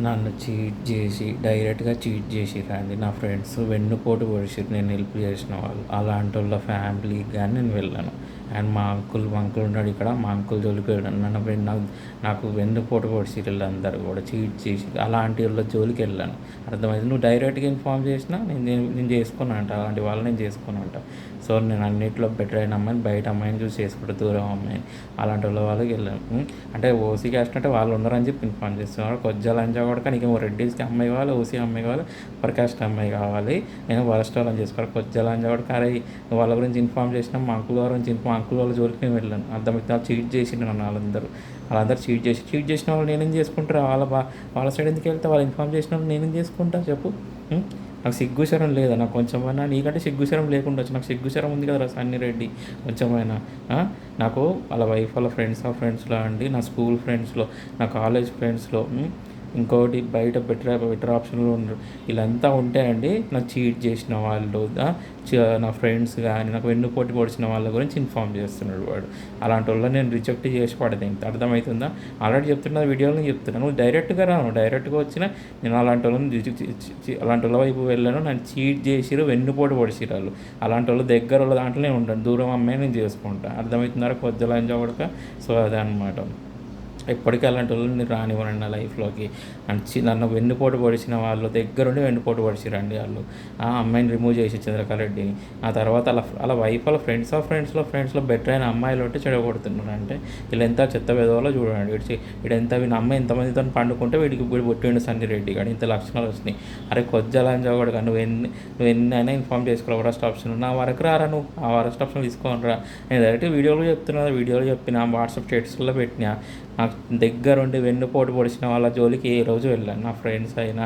నన్ను చీట్ చేసి డైరెక్ట్గా చీట్ చేసిర్రండి నా ఫ్రెండ్స్. వెన్నుపోటు పొడిచిర్రు నేను హెల్ప్ చేసిన వాళ్ళు. అలాంటోళ్ళ ఫ్యామిలీకి గానీ నేను వెళ్ళను. అండ్ మా అంకుల్ ఉన్నాడు ఇక్కడ. మా అంకుల్ జోలికి వెళ్ళను. నాకు వెన్నుపోటు పొడిచిర్రు వీళ్ళందరూ కూడా చీట్ చేసి. అలాంటి వాళ్ళ జోలికి వెళ్ళాను. అర్థమైంది. నువ్వు డైరెక్ట్గా ఇన్ఫార్మ్ చేసినా నేను చేసుకున్నా అంట. అలాంటి వాళ్ళు నేను చేసుకున్నా అంట. సో నేను అన్నింటిలో బెటర్ అయిన అమ్మాయిని, బయట అమ్మాయిని చూసి చేసుకుంటా, దూరం అమ్మాయిని. అలాంటి వాళ్ళకి వెళ్ళాను. అంటే ఓసీ క్యాస్ట్ అంటే వాళ్ళు ఉన్నారని చెప్పి ఇన్ఫార్మ్ చేస్తున్నారు. కొజ్జా లంచా కూడా నీకు రెడ్డిస్కి అమ్మాయి కావాలి, ఓసీ అమ్మాయి కావాలి, అప్పర్ క్యాస్ట్ అమ్మాయి కావాలి. నేను వరస్ట్ వాళ్ళని చేసుకోవాలి. కొజ్జా లంచా కూడా అరే నువ్వు వాళ్ళ గురించి ఇన్ఫార్మ్ చేసినా మా అంకుల్ గురించి అంకుల్ వాళ్ళ జోలికి నేను వెళ్ళాను. అర్థమైతే వాళ్ళు చీట్ చేసిండు నన్ను. వాళ్ళందరూ చీట్ చేసిన వాళ్ళు నేనేం చేసుకుంటారు? వాళ్ళ సైడ్ ఎందుకు వెళ్తే వాళ్ళు ఇన్ఫార్మ్ చేసిన వాళ్ళు నేనేం చేసుకుంటా చెప్పు. నాకు సిగ్గుశరం లేదా? నాకు కొంచెమైనా నీకంటే సిగ్గుశరం లేకుండా వచ్చి నాకు సిగ్గుశరం ఉంది కదా సన్నీ రెడ్డి కొంచెమైనా. నాకు వాళ్ళ వైఫ్ వాళ్ళ ఫ్రెండ్స్లో అండి, నా స్కూల్ ఫ్రెండ్స్లో, నా కాలేజ్ ఫ్రెండ్స్లో, ఇంకోటి బయట బెటర్ ఆప్షన్లో ఉన్నారు. వీళ్ళంతా ఉంటే అండి నాకు చీట్ చేసిన వాళ్ళు, నా ఫ్రెండ్స్ కానీ నాకు వెన్నుపోటు పొడిచిన వాళ్ళ గురించి ఇన్ఫార్మ్ చేస్తున్నాడు వాడు. అలాంటి వాళ్ళని నేను రిజెక్ట్ చేసి పడదు. ఇంత అర్థమవుతుందా? ఆల్రెడీ చెప్తున్నా, వీడియోలో చెప్తున్నాను. నువ్వు డైరెక్ట్గా రాను. డైరెక్ట్గా వచ్చినా నేను అలాంటి వాళ్ళ వైపు వెళ్ళాను. నన్ను చీట్ చేసిరు, వెన్నుపోటు పొడిచిరు వాళ్ళు. అలాంటి వాళ్ళు దగ్గర వాళ్ళ దాంట్లోనే ఉంటాను. దూరం అమ్మాయి నేను చేసుకుంటాను. అర్థమవుతున్నారా? కొద్దిగా లంచా కొడక. సో అదే అనమాట. ఎప్పటికీ అలాంటి వాళ్ళని రానివ్వనండి నా లైఫ్లోకి. నన్ను వెన్నుపోటు పొడిచిన వాళ్ళు దగ్గరుండి వెన్నుపోటు పొడిచిరండి వాళ్ళు. ఆ అమ్మాయిని రిమూవ్ చేసి చంద్రకళ రెడ్డిని. ఆ తర్వాత అలా వైఫ్ వాళ్ళ ఫ్రెండ్స్లో బెటర్ అయిన అమ్మాయిలు ఉంటే చెడగొడుతున్నాడు. అంటే వీళ్ళు ఎంత చెత్త విధవలో చూడండి. వీడి అమ్మాయి ఎంతమందితో పండుకుంటే వీడికి పుట్టిండు సన్నీ రెడ్డి కానీ ఇంత లక్షణాలు వచ్చినాయి. అరే కొజ్జాలని కూడా నువ్వు ఎన్ని అయినా ఇన్ఫార్మ్ చేసుకోవాలి. వరస్ట్ ఆప్షన్ నా వరకు రారా, నువ్వు ఆ వరస్ట్ ఆప్షన్ తీసుకోని రా. నేను డైరెక్ట్ వీడియోలో చెప్పిన వాట్సాప్ స్టేటస్లో పెట్టినా. నాకు దగ్గరుండి వెన్నుపోటు పొడిచిన వాళ్ళ జోలికి ఏ రోజు వెళ్ళాను. నా ఫ్రెండ్స్ అయినా,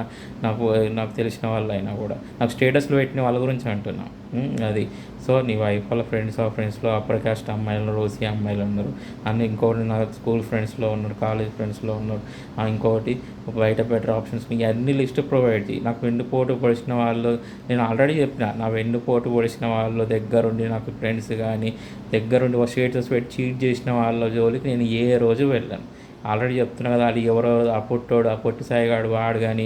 నాకు తెలిసిన వాళ్ళు అయినా కూడా. నాకు స్టేటస్లు పెట్టిన వాళ్ళ గురించి అంటున్నా. అది. సో నీ వైఫ్ వాళ్ళ ఫ్రెండ్స్లో అప్పర్ కాస్ట్ అమ్మాయిలు, ఓసీ అమ్మాయిలు ఉన్నారు. ఇంకోటి నా స్కూల్ ఫ్రెండ్స్లో ఉన్నారు, కాలేజ్ ఫ్రెండ్స్లో ఉన్నారు. ఇంకోటి బయట బెటర్ ఆప్షన్స్ నీకు అన్ని లిస్ట్ ప్రొవైడ్ చేయి. నాకు వెన్నుపోటు పొడిచిన వాళ్ళు నేను ఆల్రెడీ చెప్పిన. నా వెన్నుపోటు పొడిచిన వాళ్ళు దగ్గరుండి నాకు ఫ్రెండ్స్ కానీ దగ్గరుండి స్టేటస్ పెట్టి చీట్ చేసిన వాళ్ళ జోలికి నేను ఏ రోజు వెళ్ళాను. ఆల్రెడీ చెప్తున్నా కదా. అది ఎవరో ఆ పొట్టి సాయిగాడు వాడు కానీ,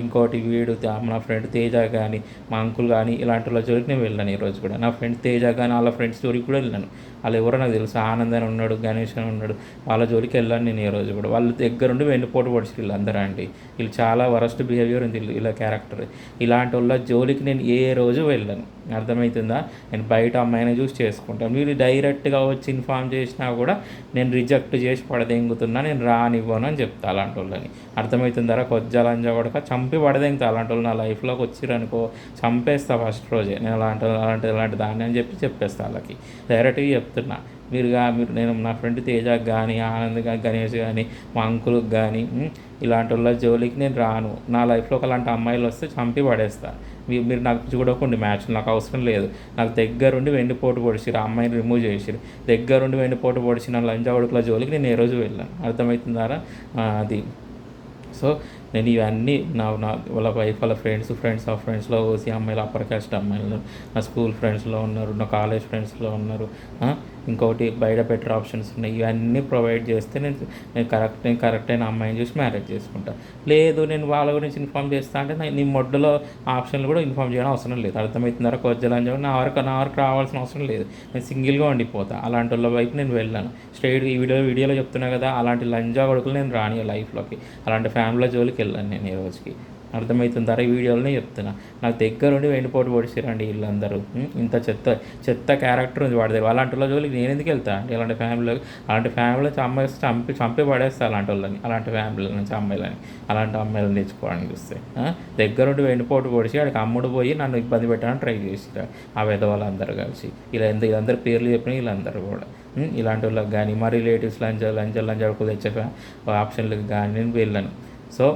ఇంకోటి వీడు నా ఫ్రెండ్ తేజ కానీ, మా అంకుల్ కానీ, ఇలాంటి వాళ్ళ జోలికి నేను వెళ్ళాను ఈరోజు కూడా. నా ఫ్రెండ్ తేజ కానీ వాళ్ళ ఫ్రెండ్స్ జోలికి కూడా వెళ్ళాను. వాళ్ళు ఎవరో నాకు తెలుసు. ఆనంద్ అని ఉన్నాడు, గణేష్ అని ఉన్నాడు. వాళ్ళ జోలికి వెళ్ళాను నేను ఈరోజు కూడా. వాళ్ళ దగ్గరుండి వెన్నుపోటు పొడిచి వీళ్ళందరూ అండి. వీళ్ళు చాలా వరస్ట్ బిహేవియర్ ఉంది ఇలా క్యారెక్టర్. ఇలాంటి వాళ్ళ జోలికి నేను ఏ రోజు వెళ్ళాను. అర్థమవుతుందా? నేను బయట అమ్మాయిని చూసి చేసుకుంటాను. మీరు డైరెక్ట్గా వచ్చి ఇన్ఫార్మ్ చేసినా కూడా నేను రిజెక్ట్ చేసి పడదెంగుతున్నా, నేను రానివ్వను అని చెప్తా అలాంటి వాళ్ళని. అర్థమవుతుందా? కొజ్జాలంజా కొడక చంపి పడదెంగుతా. అలాంటి వాళ్ళు నా లైఫ్లోకి వచ్చిరనుకో చంపేస్తా ఫస్ట్ రోజే. నేను అలాంటి దాన్ని అని చెప్పేస్తా వాళ్ళకి. డైరెక్ట్గా చెప్తున్నా. మీరు నేను నా ఫ్రెండ్ తేజకి కానీ, ఆనంద్ కానీ, గణేష్ కానీ, మా అంకుల్కి కానీ ఇలాంటి వాళ్ళ జోలికి నేను రాను. నా లైఫ్లోకి అలాంటి అమ్మాయిలు వస్తే చంపి పడేస్తా. మీరు నాకు చూడకండి మ్యాచ్, నాకు అవసరం లేదు. నాకు దగ్గరుండి వెన్నుపోటు పొడిచిరు, ఆ అమ్మాయిని రిమూవ్ చేసిరు. దగ్గరుండి వెన్నుపోటు పొడిచిన లంజా ఉడుకుల జోలికి నేను ఏ రోజు వెళ్ళాను. అర్థమవుతుందారా? అది. సో నేను ఇవన్నీ వాళ్ళ వైఫ్ వాళ్ళ ఫ్రెండ్స్లో ఓసీ అమ్మాయిలు, అప్పర్ కాస్ట్ అమ్మాయిలు, నా స్కూల్ ఫ్రెండ్స్లో ఉన్నారు, నా కాలేజ్ ఫ్రెండ్స్లో ఉన్నారు. ఇంకోటి బయట బెటర్ ఆప్షన్స్ ఉన్నాయి. ఇవన్నీ ప్రొవైడ్ చేస్తే నేను కరెక్ట్ అయిన అమ్మాయిని చూసి మ్యారేజ్ చేసుకుంటా. లేదు నేను వాళ్ళ గురించి ఇన్ఫార్మ్ చేస్తా అంటే నీ మొడ్డలో ఆప్షన్లు కూడా ఇన్ఫార్మ్ చేయడం అవసరం లేదు. అర్థమవుతుందా? కొజ్జలని చెప్పి నా వరకు రావాల్సిన అవసరం లేదు. నేను సింగిల్గా ఉండిపోతా. అలాంటి వాళ్ళ వైపు నేను వెళ్ళాను. స్ట్రైట్ ఈ వీడియోలో చెప్తున్నా కదా. అలాంటి లంజా కొడుకులు నేను రాని లైఫ్లోకి. అలాంటి ఫ్యామిలీ జోలికి వెళ్ళాను నేను ఈ రోజుకి. అర్థమవుతుందా? ఈ వీడియోలోనే చెప్తున్నా. నాకు దగ్గరుండి వెండిపోటు పొడిచిరండి వీళ్ళందరూ. ఇంత చెత్త క్యారెక్టర్ ఉంది వాడి దగ్గర. అలాంటి వాళ్ళ జోలికి నేను ఎందుకు వెళ్తా అండి? అలాంటి ఫ్యామిలీలో చంపి పడేస్తా అలాంటి వాళ్ళని. అలాంటి ఫ్యామిలీల నుంచి అలాంటి అమ్మాయిలను తెచ్చుకోవడానికి చూస్తే దగ్గరుండి వెండిపోటు పొడిచి వాడికి అమ్ముడు పోయి నన్ను ఇబ్బంది పెట్టడానికి ట్రై చేసిరా ఆ వాళ్ళందరూ కలిసి. వీళ్ళందరూ పేర్లు చెప్పిన వీళ్ళందరూ కూడా. ఇలాంటి వాళ్ళకి కానీ మా రిలేటివ్స్ లంజాడుకులు తెచ్చే ఆప్షన్లకు కానీ నేను వెళ్ళాను. సో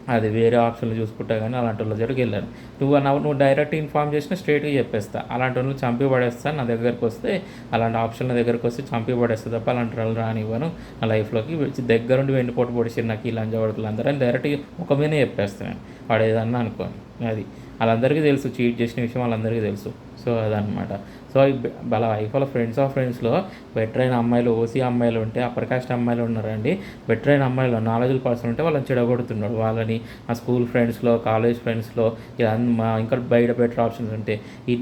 అది వేరే ఆప్షన్లు చూసుకుంటా కానీ అలాంటి వాళ్ళ దగ్గరికి వెళ్ళాను. నువ్వు డైరెక్ట్ ఇన్ఫార్మ్ చేసినా స్ట్రైట్గా చెప్పేస్తా. అలాంటి వాళ్ళు చంపి పడేస్తా. నా దగ్గరకు వస్తే అలాంటి ఆప్షన్ల దగ్గరకు వస్తే చంపి పడేస్తా తప్ప అలాంటి వాళ్ళు రానివ్వను నా లైఫ్లోకి. దగ్గరుండి వెండిపోటు పొడిచి నాకు ఈ లంజా వడుకులు అందరూ అని డైరెక్ట్గా ఒక మీదనే చెప్పేస్తాను. వాడు ఏదన్నా అనుకోని. అది వాళ్ళందరికీ తెలుసు, చీట్ చేసిన విషయం వాళ్ళందరికీ తెలుసు. సో అదనమాట. సో వాళ్ళ వైఫ్ వాళ్ళ ఫ్రెండ్స్ ఆఫ్ ఫ్రెండ్స్లో బెటర్ అయిన అమ్మాయిలు, ఓసీ అమ్మాయిలు ఉంటే, అప్పర్ కాస్ట్ అమ్మాయిలు ఉన్నారండి. బెటర్ అయిన అమ్మాయిలు, నాలెడ్జ్ పర్సన్ ఉంటే వాళ్ళని చెడగొడుతున్నాడు. వాళ్ళని మా స్కూల్ ఫ్రెండ్స్లో, కాలేజ్ ఫ్రెండ్స్లో, ఇలా మా ఇంకా బయట బెటర్ ఆప్షన్స్ ఉంటాయి. ఈ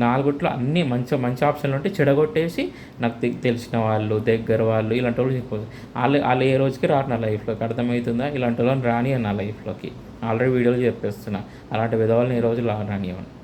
నాలుగుట్లో అన్నీ మంచి మంచి ఆప్షన్లు ఉంటే చెడగొట్టేసి నాకు తెలిసిన వాళ్ళు, దగ్గర వాళ్ళు, ఇలాంటి వాళ్ళు చెప్పదు. వాళ్ళు ఏ రోజుకి రారు నా లైఫ్లోకి. అర్థమవుతుందా? ఇలాంటి వాళ్ళని రాని నా లైఫ్లోకి. ఆల్రెడీ వీడియోలు చెప్పేస్తున్నా, అలాంటి విధవాళ్ళని ఏ రోజు రానివ్వను.